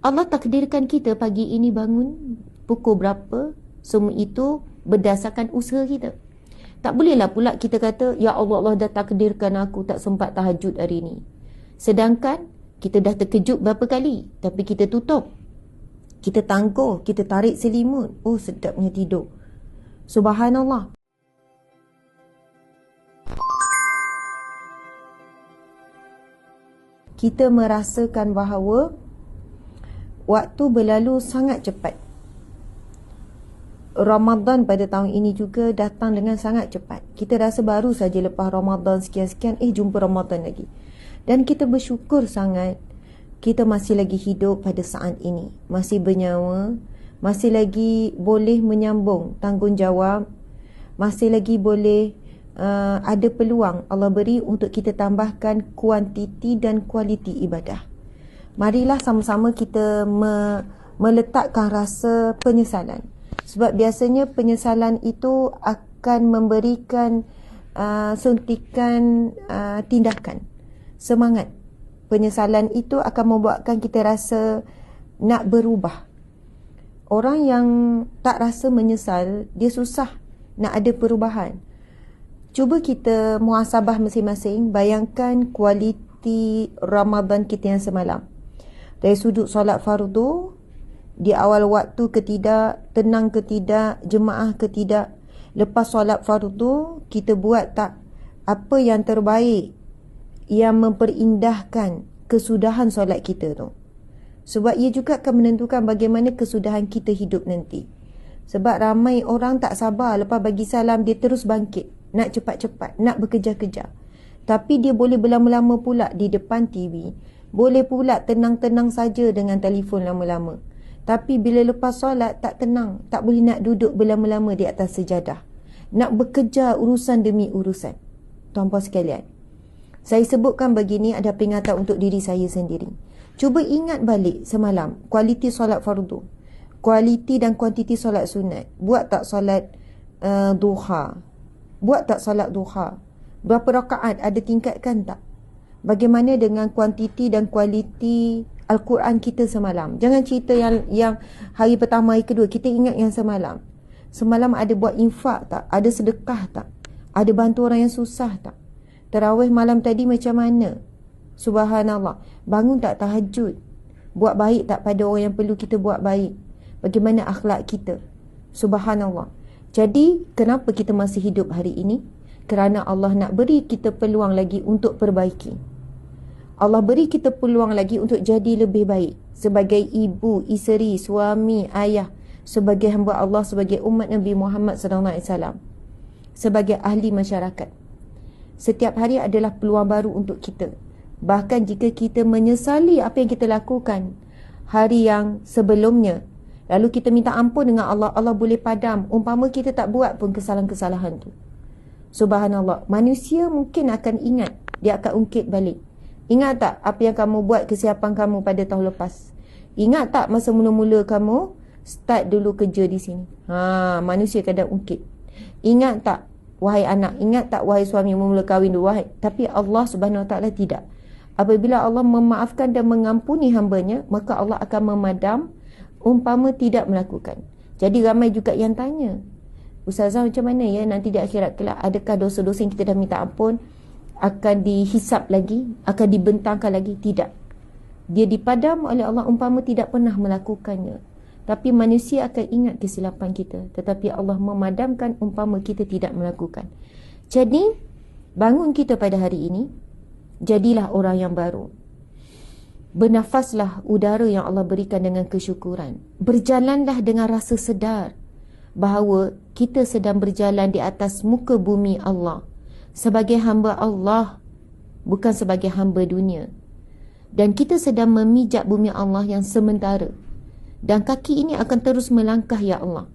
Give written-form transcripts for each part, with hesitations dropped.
Allah takdirkan kita pagi ini bangun pukul berapa, semua itu berdasarkan usaha kita. Tak bolehlah pula kita kata, ya Allah, Allah dah takdirkan aku tak sempat tahajud hari ni. Sedangkan kita dah terkejut berapa kali, tapi kita tutup, kita tangguh, kita tarik selimut. Oh, sedapnya tidur. Subhanallah. Kita merasakan bahawa waktu berlalu sangat cepat. Ramadan pada tahun ini juga datang dengan sangat cepat. Kita rasa baru saja lepas Ramadan sekian-sekian, jumpa Ramadan lagi. Dan kita bersyukur sangat kita masih lagi hidup pada saat ini, masih bernyawa, masih lagi boleh menyambung tanggungjawab, masih lagi boleh ada peluang Allah beri untuk kita tambahkan kuantiti dan kualiti ibadah. Marilah sama-sama kita meletakkan rasa penyesalan. Sebab biasanya penyesalan itu akan memberikan suntikan tindakan, semangat. Penyesalan itu akan membuatkan kita rasa nak berubah. Orang yang tak rasa menyesal, dia susah nak ada perubahan. Cuba kita muhasabah masing-masing. Bayangkan kualiti Ramadan kita yang semalam. Dari sudut solat fardu, di awal waktu ke tidak, tenang ke tidak, jemaah ke tidak. Lepas solat fardu, kita buat tak apa yang terbaik yang memperindahkan kesudahan solat kita tu. Sebab ia juga akan menentukan bagaimana kesudahan kita hidup nanti. Sebab ramai orang tak sabar, lepas bagi salam dia terus bangkit, nak cepat-cepat, nak berkejar-kejar. Tapi dia boleh berlama-lama pula di depan TV, boleh pula tenang-tenang saja dengan telefon lama-lama. Tapi bila lepas solat tak tenang, tak boleh nak duduk berlama-lama di atas sejadah, nak bekerja urusan demi urusan. Tuan-puan sekalian, saya sebutkan begini ada peringatan untuk diri saya sendiri. Cuba ingat balik semalam kualiti solat fardu, kualiti dan kuantiti solat sunat. Buat tak solat duha? Buat tak solat duha? Berapa rakaat? Ada tingkatkan tak? Bagaimana dengan kuantiti dan kualiti Al-Quran kita semalam? Jangan cerita yang hari pertama, hari kedua. Kita ingat yang semalam. Semalam ada buat infak tak? Ada sedekah tak? Ada bantu orang yang susah tak? Tarawih malam tadi macam mana? Subhanallah. Bangun tak tahajud? Buat baik tak pada orang yang perlu kita buat baik? Bagaimana akhlak kita? Subhanallah. Jadi, kenapa kita masih hidup hari ini? Kerana Allah nak beri kita peluang lagi untuk perbaiki. Allah beri kita peluang lagi untuk jadi lebih baik. Sebagai ibu, isteri, suami, ayah. Sebagai hamba Allah, sebagai umat Nabi Muhammad SAW. Sebagai ahli masyarakat. Setiap hari adalah peluang baru untuk kita. Bahkan jika kita menyesali apa yang kita lakukan hari yang sebelumnya, lalu kita minta ampun dengan Allah, Allah boleh padam. Umpama kita tak buat pun kesalahan-kesalahan tu. Subhanallah. Manusia mungkin akan ingat, dia akan ungkit balik. Ingat tak apa yang kamu buat, kesiapan kamu pada tahun lepas? Ingat tak masa mula-mula kamu start dulu kerja di sini? Manusia kadang ungkit. Ingat tak wahai anak? Ingat tak wahai suami mula kahwin dulu? Tapi Allah Subhanahu Wa Taala tidak. Apabila Allah memaafkan dan mengampuni hambanya, maka Allah akan memadam umpama tidak melakukan. Jadi ramai juga yang tanya, Ustazah macam mana ya nanti di akhirat kelak? Adakah dosa-dosa yang kita dah minta ampun akan dihisap lagi? Akan dibentangkan lagi? Tidak. Dia dipadam oleh Allah umpama tidak pernah melakukannya. Tapi manusia akan ingat kesilapan kita. Tetapi Allah memadamkan umpama kita tidak melakukan. Jadi, bangun kita pada hari ini. Jadilah orang yang baru. Bernafaslah udara yang Allah berikan dengan kesyukuran. Berjalanlah dengan rasa sedar bahawa kita sedang berjalan di atas muka bumi Allah. Sebagai hamba Allah, bukan sebagai hamba dunia. Dan kita sedang memijak bumi Allah yang sementara. Dan kaki ini akan terus melangkah ya Allah,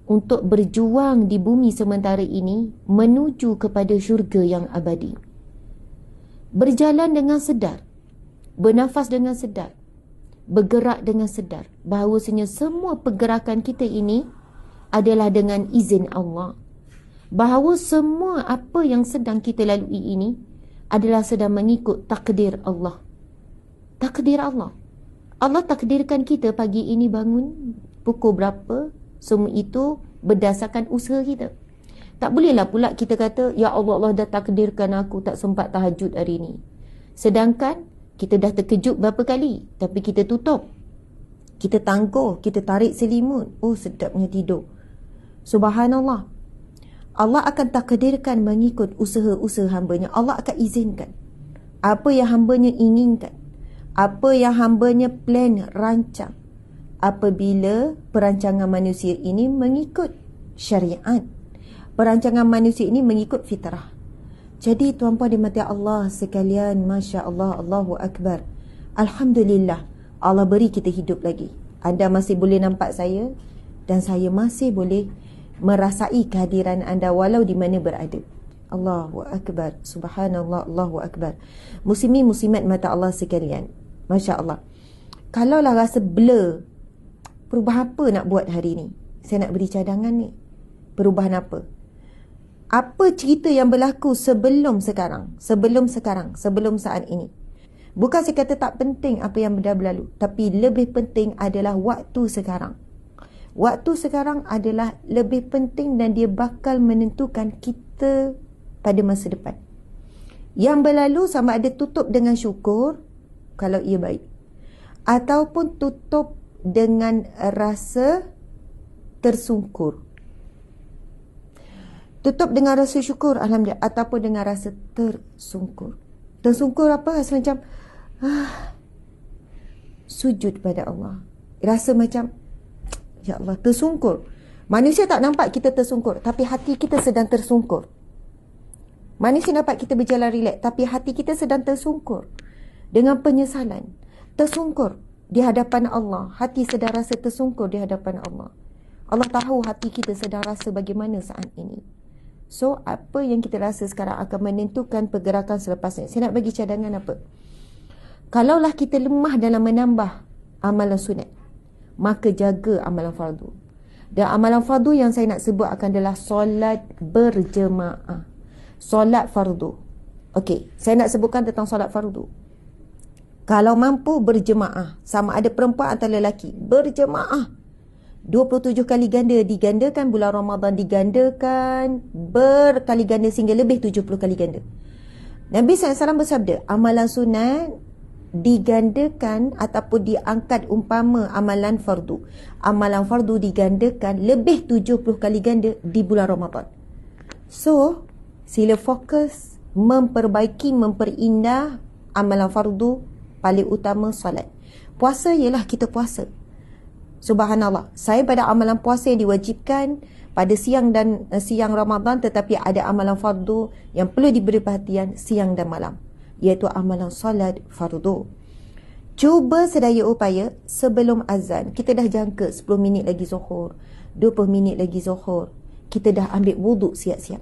untuk berjuang di bumi sementara ini menuju kepada syurga yang abadi. Berjalan dengan sedar, bernafas dengan sedar, bergerak dengan sedar, bahawasanya semua pergerakan kita ini adalah dengan izin Allah. Bahawa semua apa yang sedang kita lalui ini adalah sedang mengikut takdir Allah. Takdir Allah. Allah takdirkan kita pagi ini bangun pukul berapa, semua itu berdasarkan usaha kita. Tak bolehlah pula kita kata, ya Allah, Allah dah takdirkan aku tak sempat tahajud hari ni. Sedangkan kita dah terkejut berapa kali, tapi kita tutup. Kita tangguh, kita tarik selimut. Oh, sedapnya tidur. Subhanallah. Allah akan takdirkan mengikut usaha-usaha hambanya. Allah akan izinkan apa yang hambanya inginkan, apa yang hambanya plan, rancang, apabila perancangan manusia ini mengikut syariat, perancangan manusia ini mengikut fitrah. Jadi tuan-puan dimati Allah sekalian, Masya Allah, Allahu Akbar, Alhamdulillah, Allah beri kita hidup lagi. Anda masih boleh nampak saya, dan saya masih boleh merasai kehadiran anda walau di mana berada. Allahu Akbar, Subhanallah, Allahu Akbar. Muslimin muslimat mata Allah sekalian, Masya Allah, kalaulah rasa blur, perubahan apa nak buat hari ni, saya nak beri cadangan ni. Perubahan apa? Apa cerita yang berlaku sebelum sekarang, sebelum saat ini. Bukan saya kata tak penting apa yang dah berlalu, tapi lebih penting adalah waktu sekarang. Waktu sekarang adalah lebih penting dan dia bakal menentukan kita pada masa depan. Yang berlalu sama ada tutup dengan syukur kalau ia baik, ataupun tutup dengan rasa tersungkur. Tutup dengan rasa syukur, alhamdulillah, ataupun dengan rasa tersungkur. Tersungkur apa? Rasa macam sujud pada Allah. Rasa macam, ya Allah, tersungkur. Manusia tak nampak kita tersungkur, tapi hati kita sedang tersungkur. Manusia nampak kita berjalan relax, tapi hati kita sedang tersungkur dengan penyesalan. Tersungkur di hadapan Allah. Hati sedang rasa tersungkur di hadapan Allah. Allah tahu hati kita sedang rasa bagaimana saat ini. So, apa yang kita rasa sekarang akan menentukan pergerakan selepasnya. Saya nak bagi cadangan apa? Kalaulah kita lemah dalam menambah amalan sunat, maka jaga amalan fardu. Dan amalan fardu yang saya nak sebut akan adalah solat berjemaah, solat fardu. Okey, saya nak sebutkan tentang solat fardu. Kalau mampu berjemaah, sama ada perempuan atau lelaki, berjemaah 27 kali ganda, digandakan bulan Ramadan, digandakan berkali ganda sehingga lebih 70 kali ganda. Nabi SAW bersabda, amalan sunat digandakan ataupun diangkat umpama amalan fardu. Amalan fardu digandakan lebih 70 kali ganda di bulan Ramadan. So, sila fokus memperbaiki, memperindah amalan fardu. Paling utama solat. Puasa ialah kita puasa. Subhanallah, saya pada amalan puasa yang diwajibkan pada siang dan siang Ramadan, tetapi ada amalan fardu yang perlu diberi perhatian siang dan malam, iaitu amalan solat fardu. Cuba sedaya upaya sebelum azan, kita dah jangka 10 minit lagi zuhur, 20 minit lagi zuhur, kita dah ambil wuduk siap-siap.